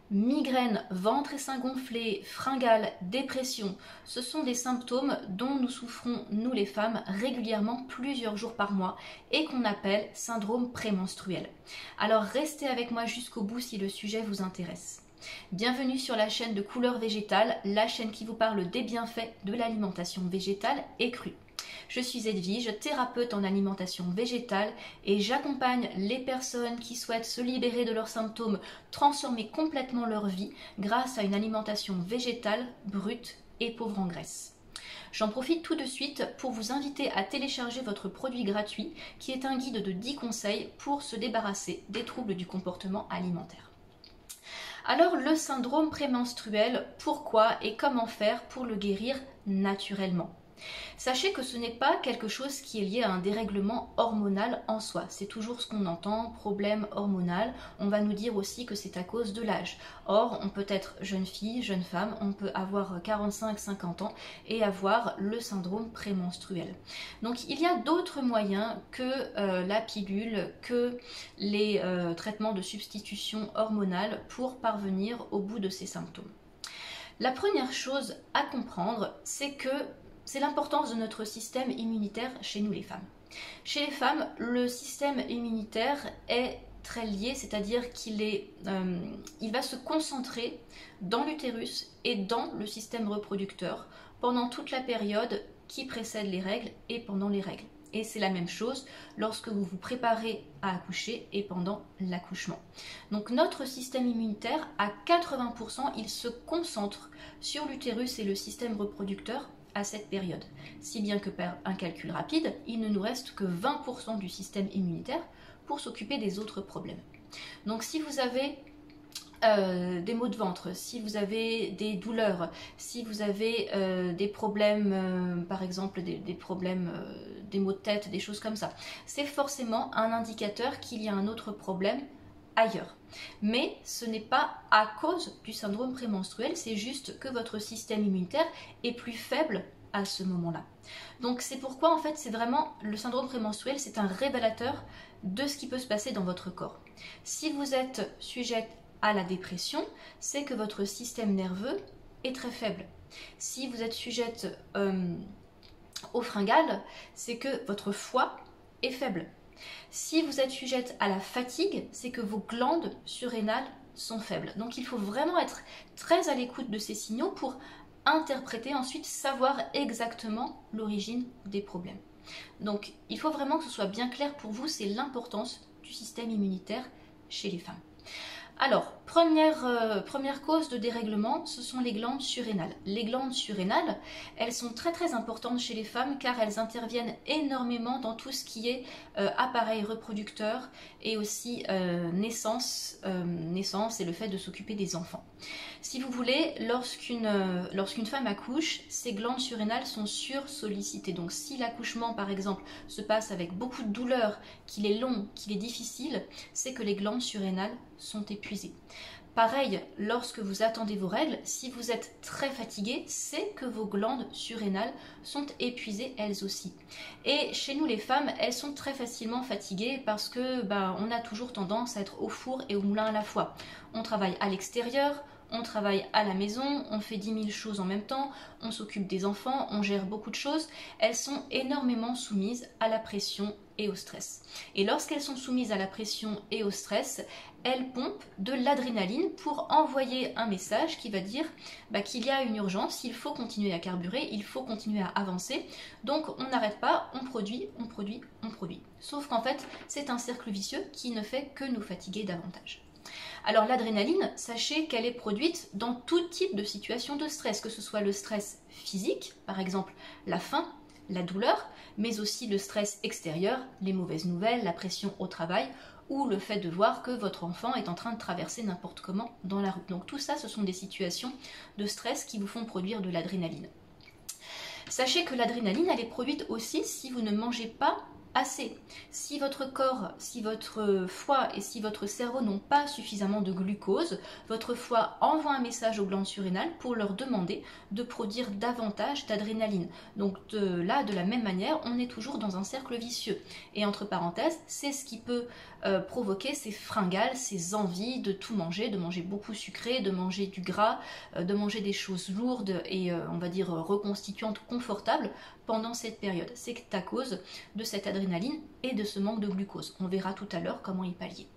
Migraine, ventre et sein gonflé, fringales, dépression, ce sont des symptômes dont nous souffrons, nous les femmes, régulièrement plusieurs jours par mois et qu'on appelle syndrome prémenstruel. Alors restez avec moi jusqu'au bout si le sujet vous intéresse. Bienvenue sur la chaîne de Couleurs Végétales, la chaîne qui vous parle des bienfaits de l'alimentation végétale et crue. Je suis Edwige, thérapeute en alimentation végétale et j'accompagne les personnes qui souhaitent se libérer de leurs symptômes, transformer complètement leur vie grâce à une alimentation végétale, brute et pauvre en graisse. J'en profite tout de suite pour vous inviter à télécharger votre produit gratuit qui est un guide de 10 conseils pour se débarrasser des troubles du comportement alimentaire. Alors le syndrome prémenstruel, pourquoi et comment faire pour le guérir naturellement ? Sachez que ce n'est pas quelque chose qui est lié à un dérèglement hormonal en soi. C'est toujours ce qu'on entend, problème hormonal. On va nous dire aussi que c'est à cause de l'âge. Or, on peut être jeune fille, jeune femme, on peut avoir 45-50 ans et avoir le syndrome prémenstruel. Donc il y a d'autres moyens que la pilule, que les traitements de substitution hormonale pour parvenir au bout de ces symptômes. La première chose à comprendre, c'est l'importance de notre système immunitaire chez nous les femmes. Chez les femmes, le système immunitaire est très lié, c'est-à-dire qu'il va se concentrer dans l'utérus et dans le système reproducteur pendant toute la période qui précède les règles et pendant les règles. Et c'est la même chose lorsque vous vous préparez à accoucher et pendant l'accouchement. Donc notre système immunitaire, à 80%, il se concentre sur l'utérus et le système reproducteur à cette période. Si bien que par un calcul rapide, il ne nous reste que 20% du système immunitaire pour s'occuper des autres problèmes. Donc si vous avez des maux de ventre, si vous avez des douleurs, si vous avez des problèmes, par exemple des problèmes, des maux de tête, des choses comme ça, c'est forcément un indicateur qu'il y a un autre problème ailleurs. Mais ce n'est pas à cause du syndrome prémenstruel, c'est juste que votre système immunitaire est plus faible à ce moment-là. Donc c'est pourquoi en fait c'est vraiment le syndrome prémenstruel, c'est un révélateur de ce qui peut se passer dans votre corps. Si vous êtes sujette à la dépression, c'est que votre système nerveux est très faible. Si vous êtes sujette aux fringales, c'est que votre foie est faible. Si vous êtes sujette à la fatigue, c'est que vos glandes surrénales sont faibles. Donc il faut vraiment être très à l'écoute de ces signaux pour interpréter, ensuite savoir exactement l'origine des problèmes. Donc il faut vraiment que ce soit bien clair pour vous, c'est l'importance du système immunitaire chez les femmes. Alors, première cause de dérèglement, ce sont les glandes surrénales. Les glandes surrénales, elles sont très importantes chez les femmes car elles interviennent énormément dans tout ce qui est appareil reproducteur et aussi naissance et le fait de s'occuper des enfants. Si vous voulez, lorsqu'une femme accouche, ces glandes surrénales sont sursollicitées. Donc si l'accouchement par exemple se passe avec beaucoup de douleur, qu'il est long, qu'il est difficile, c'est que les glandes surrénales sont épuisées. Pareil, lorsque vous attendez vos règles, si vous êtes très fatigué, c'est que vos glandes surrénales sont épuisées elles aussi. Et chez nous les femmes, elles sont très facilement fatiguées parce que on a toujours tendance à être au four et au moulin à la fois. On travaille à l'extérieur, on travaille à la maison, on fait 10 000 choses en même temps, on s'occupe des enfants, on gère beaucoup de choses. Elles sont énormément soumises à la pression et au stress. Et lorsqu'elles sont soumises à la pression et au stress, elles pompent de l'adrénaline pour envoyer un message qui va dire qu'il y a une urgence, il faut continuer à carburer, il faut continuer à avancer. Donc on n'arrête pas, on produit. Sauf qu'en fait, c'est un cercle vicieux qui ne fait que nous fatiguer davantage. Alors l'adrénaline, sachez qu'elle est produite dans tout type de situation de stress, que ce soit le stress physique, par exemple la faim, la douleur, mais aussi le stress extérieur, les mauvaises nouvelles, la pression au travail, ou le fait de voir que votre enfant est en train de traverser n'importe comment dans la rue. Donc tout ça, ce sont des situations de stress qui vous font produire de l'adrénaline. Sachez que l'adrénaline, elle est produite aussi si vous ne mangez pas assez. Si votre corps, si votre foie et si votre cerveau n'ont pas suffisamment de glucose, votre foie envoie un message aux glandes surrénales pour leur demander de produire davantage d'adrénaline. Donc de la même manière, on est toujours dans un cercle vicieux. Et entre parenthèses, c'est ce qui peut provoquer ces fringales, ces envies de tout manger, de manger beaucoup sucré, de manger du gras, de manger des choses lourdes et on va dire reconstituantes, confortables pendant cette période. C'est à cause de cette adrénaline et de ce manque de glucose. On verra tout à l'heure comment y pallier.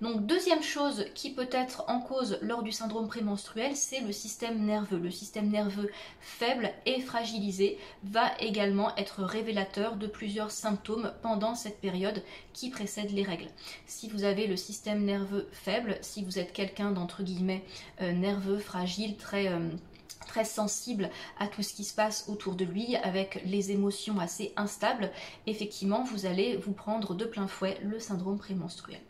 Donc deuxième chose qui peut être en cause lors du syndrome prémenstruel, c'est le système nerveux. Le système nerveux faible et fragilisé va également être révélateur de plusieurs symptômes pendant cette période qui précède les règles. Si vous avez le système nerveux faible, si vous êtes quelqu'un d'entre guillemets nerveux, fragile, très sensible à tout ce qui se passe autour de lui, avec les émotions assez instables, effectivement vous allez vous prendre de plein fouet le syndrome prémenstruel.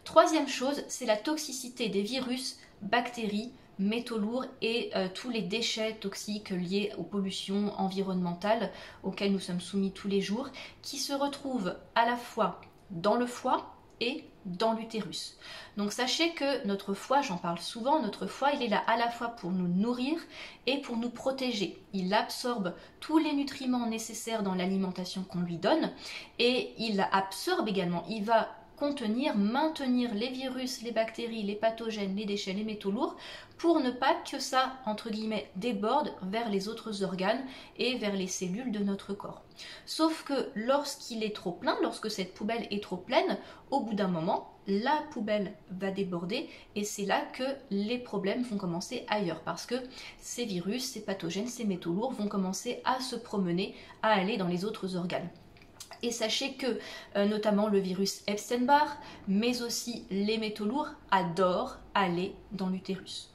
Troisième chose, c'est la toxicité des virus, bactéries, métaux lourds et tous les déchets toxiques liés aux pollutions environnementales auxquelles nous sommes soumis tous les jours, qui se retrouvent à la fois dans le foie et dans l'utérus. Donc sachez que notre foie, j'en parle souvent, notre foie il est là à la fois pour nous nourrir et pour nous protéger. Il absorbe tous les nutriments nécessaires dans l'alimentation qu'on lui donne et il absorbe également, il va contenir, maintenir les virus, les bactéries, les pathogènes, les déchets, les métaux lourds, pour ne pas que ça, entre guillemets, déborde vers les autres organes et vers les cellules de notre corps. Sauf que lorsqu'il est trop plein, lorsque cette poubelle est trop pleine, au bout d'un moment, la poubelle va déborder et c'est là que les problèmes vont commencer ailleurs parce que ces virus, ces pathogènes, ces métaux lourds vont commencer à se promener, à aller dans les autres organes. Et sachez que notamment le virus Epstein-Barr, mais aussi les métaux lourds, adorent aller dans l'utérus.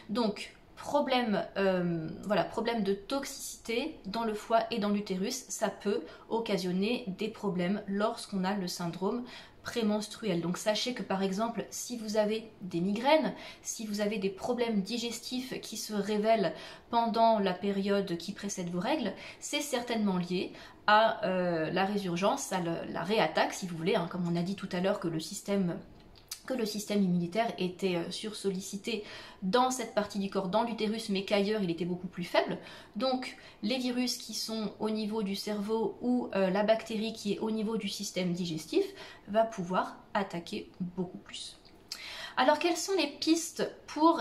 Donc, problème de toxicité dans le foie et dans l'utérus, ça peut occasionner des problèmes lorsqu'on a le syndrome prémenstruel. Donc sachez que par exemple, si vous avez des migraines, si vous avez des problèmes digestifs qui se révèlent pendant la période qui précède vos règles, c'est certainement lié à la résurgence, à la réattaque si vous voulez, hein, comme on a dit tout à l'heure que le système immunitaire était sursollicité dans cette partie du corps, dans l'utérus, mais qu'ailleurs il était beaucoup plus faible. Donc les virus qui sont au niveau du cerveau ou la bactérie qui est au niveau du système digestif va pouvoir attaquer beaucoup plus. Alors quelles sont les pistes pour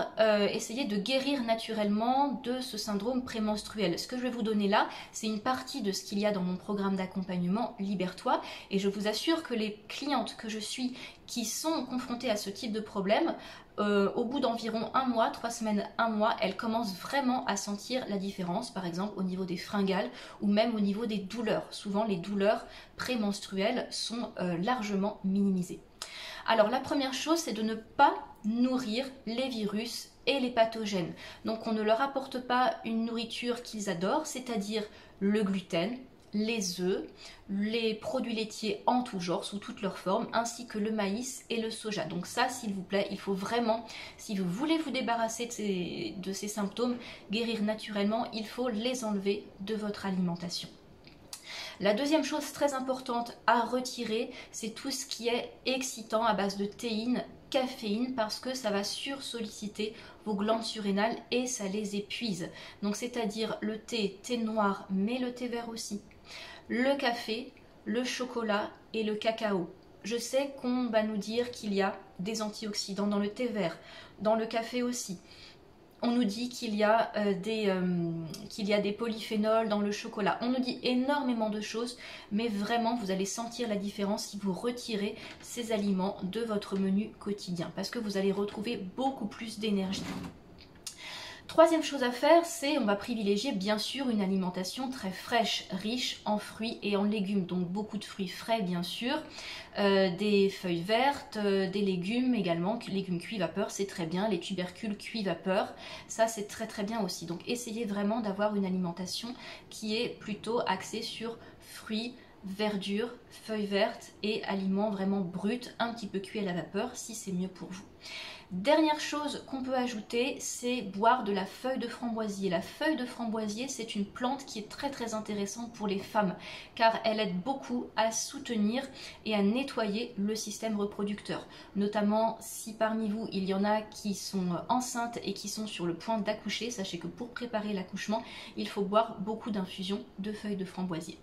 essayer de guérir naturellement de ce syndrome prémenstruel? Ce que je vais vous donner là, c'est une partie de ce qu'il y a dans mon programme d'accompagnement Libère-toi et je vous assure que les clientes que je suis qui sont confrontées à ce type de problème, au bout d'environ 1 mois, 3 semaines, 1 mois, elles commencent vraiment à sentir la différence, par exemple au niveau des fringales ou même au niveau des douleurs. Souvent les douleurs prémenstruelles sont largement minimisées. Alors la première chose, c'est de ne pas nourrir les virus et les pathogènes. Donc on ne leur apporte pas une nourriture qu'ils adorent, c'est-à-dire le gluten, les œufs, les produits laitiers en tout genre, sous toutes leurs formes, ainsi que le maïs et le soja. Donc ça, s'il vous plaît, il faut vraiment, si vous voulez vous débarrasser de ces symptômes, guérir naturellement, il faut les enlever de votre alimentation. La deuxième chose très importante à retirer, c'est tout ce qui est excitant à base de théine, caféine, parce que ça va sursolliciter vos glandes surrénales et ça les épuise. Donc c'est-à-dire le thé noir, mais le thé vert aussi, le café, le chocolat et le cacao. Je sais qu'on va nous dire qu'il y a des antioxydants dans le thé vert, dans le café aussi. On nous dit qu'il y a des polyphénols dans le chocolat. On nous dit énormément de choses, mais vraiment vous allez sentir la différence si vous retirez ces aliments de votre menu quotidien, parce que vous allez retrouver beaucoup plus d'énergie. Troisième chose à faire, c'est on va privilégier bien sûr une alimentation très fraîche, riche en fruits et en légumes. Donc beaucoup de fruits frais bien sûr, des feuilles vertes, des légumes également, légumes cuits vapeur, c'est très bien, les tubercules cuits vapeur, ça c'est très très bien aussi. Donc essayez vraiment d'avoir une alimentation qui est plutôt axée sur fruits, verdure, feuilles vertes et aliments vraiment bruts, un petit peu cuits à la vapeur si c'est mieux pour vous. Dernière chose qu'on peut ajouter, c'est boire de la feuille de framboisier. La feuille de framboisier, c'est une plante qui est très très intéressante pour les femmes car elle aide beaucoup à soutenir et à nettoyer le système reproducteur. Notamment si parmi vous, il y en a qui sont enceintes et qui sont sur le point d'accoucher, sachez que pour préparer l'accouchement, il faut boire beaucoup d'infusions de feuilles de framboisier.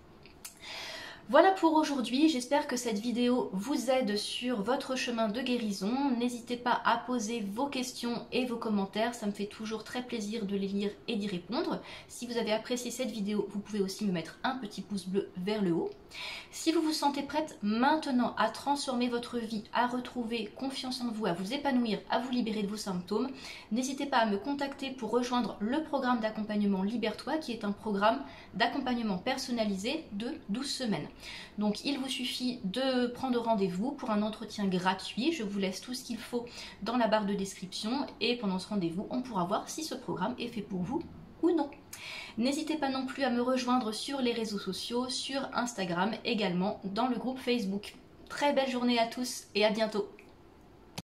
Voilà pour aujourd'hui, j'espère que cette vidéo vous aide sur votre chemin de guérison. N'hésitez pas à poser vos questions et vos commentaires, ça me fait toujours très plaisir de les lire et d'y répondre. Si vous avez apprécié cette vidéo, vous pouvez aussi me mettre un petit pouce bleu vers le haut. Si vous vous sentez prête maintenant à transformer votre vie, à retrouver confiance en vous, à vous épanouir, à vous libérer de vos symptômes, n'hésitez pas à me contacter pour rejoindre le programme d'accompagnement Libère-toi, qui est un programme d'accompagnement personnalisé de 12 semaines. Donc il vous suffit de prendre rendez-vous pour un entretien gratuit. Je vous laisse tout ce qu'il faut dans la barre de description et pendant ce rendez-vous, on pourra voir si ce programme est fait pour vous ou non. N'hésitez pas non plus à me rejoindre sur les réseaux sociaux, sur Instagram, également dans le groupe Facebook. Très belle journée à tous et à bientôt.